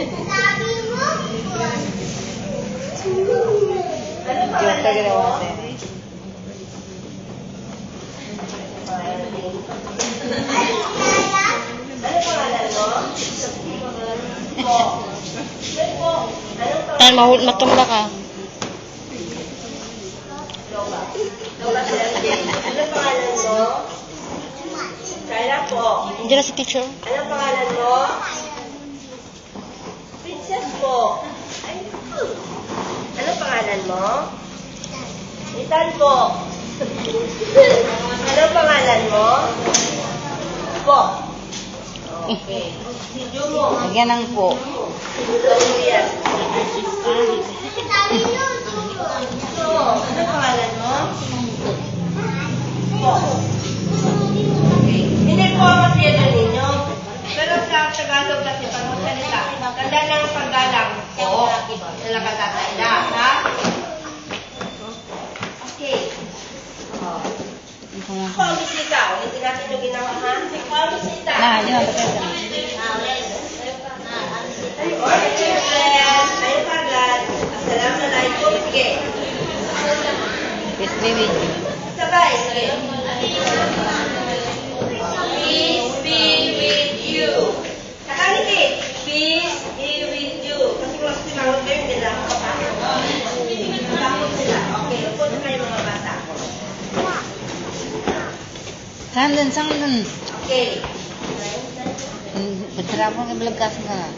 Ano pangalan mo? Tan, matumba ka. Ano pangalan mo? Kaya po. Diyan na si teacher. Ano pangalan mo? Princess po. Ano pangalan mo? Ethan po. Ano pangalan mo? Po. Okay. Si Jumo. Lagyan ng po. Julian. Jumo. Ano pangalan mo? Po. Okay. Hindi po ang matiyado ninyo. Pero sa Tagalog kasi pag magsalita, tanda ng paggalang po. Sila katatanda, ha? Okay. Paulisita. Ulitin natin yung ginawa, ha? Paulisita. Yun ang patay. Tayo kagad. Assalamualaikum. Sige. Peace be with you. Sabay. Sige. Peace be with you. Sakalipit. Peace be with you. Kasi kung sinawag kayo, hindi lang ako takot sila. Okay. Upo na kayo mga bata. Sandun. Okay. Bercerapa ng belagkas ka.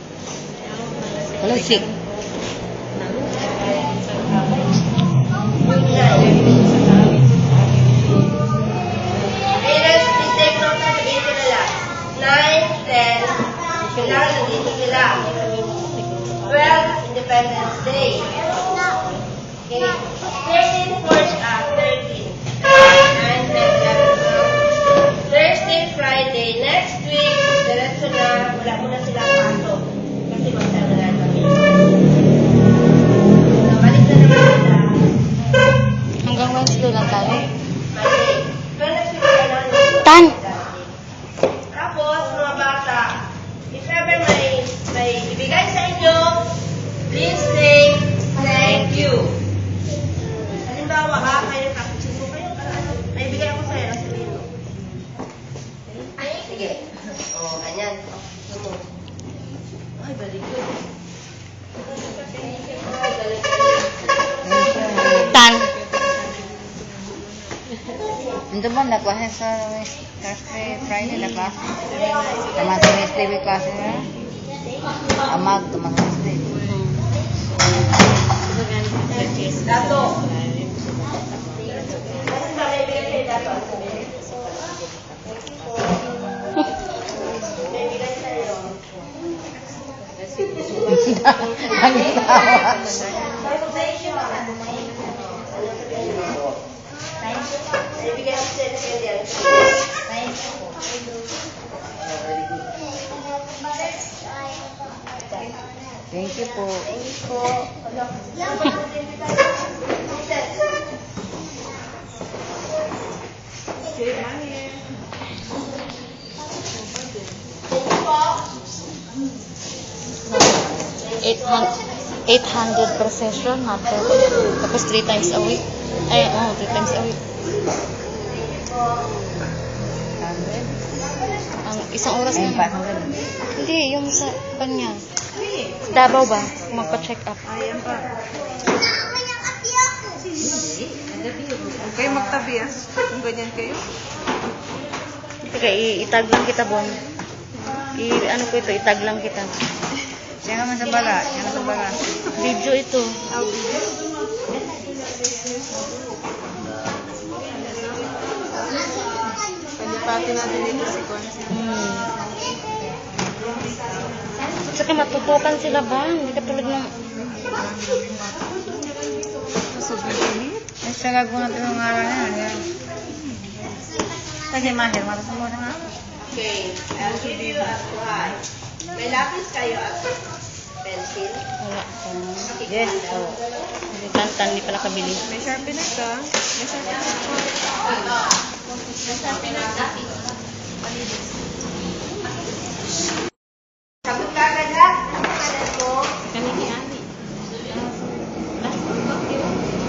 Pelusik. Parents, please take note na sabihin ko na lang. 9, 10, sila, nandito sila. 12, Independence Day. Okay. 13, 13. 9, 10, 11, 12. Thursday, Friday. Next week, diretso na, wala muna sila pasok. Kasi magsama na kami. Balik na naman sila. Hanggang Wednesday lang tayo. Monday. Pero next week ka na. Tan! Tapos, mga bata, if ever may ibigay sa inyo, please say thank you. Halimbawa, kayo kapitsin kayo, may ibigay ako sa'yo, sabihin mo. Ay, sige. O, ganyan. Ay, balik ko. Ay, balik ko. Tan! Ito ba naklase sa Thursday, Friday na klase? Tama sa Wednesday may klase na? Amag, tama sa Wednesday. Dato. Kasi ba may ibigay sa'yo, Dato? May ibigay sa'yo. Ang tawa. Ibigay ako sa'yo sa kanya. Thank you po. $800 per session, matter. Tapos 3 times a week. Ay, 3 times a week. Ang isang oras na. Hindi, yung sa kanya. Davao ba? Magpa-check up. Ayan pa. Kayo magtabi kung ganyan kayo. Teka, itag lang kita, Bon. Ano ko ito, itag lang kita. Siya naman sa bala. Siya naman sa bala. Video ito. Pati natin dito si Con. At saka matutukan sila ba? Hindi ka tulad ng... Sobrang init. Ay, sa gagawin natin yung araw na yan. Kasi mahir, matutukan na nga. Okay, I'll give you a try. May lapis kayo at pencil. Wala. Yes. Oh. Hindi tantan, hindi pala kabili. May sharpener ka. May sharpener ka. Sagot ka agad ha? Kanini Ali.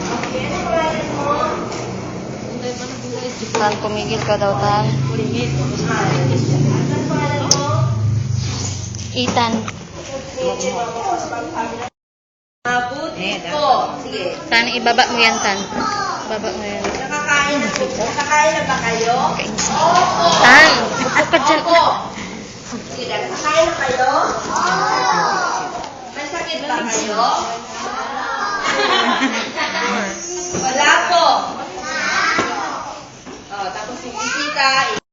Okay, ano pangalan mo? Tan, tumigil ka daw, Tan. Ano pangalan mo? Ethan. Mabuti po. Sige. Tan, ibaba mo yan, Tan. Ibaba mo yan. Nakakain na ba kayo? Kainis. Opo. Tan, upo ka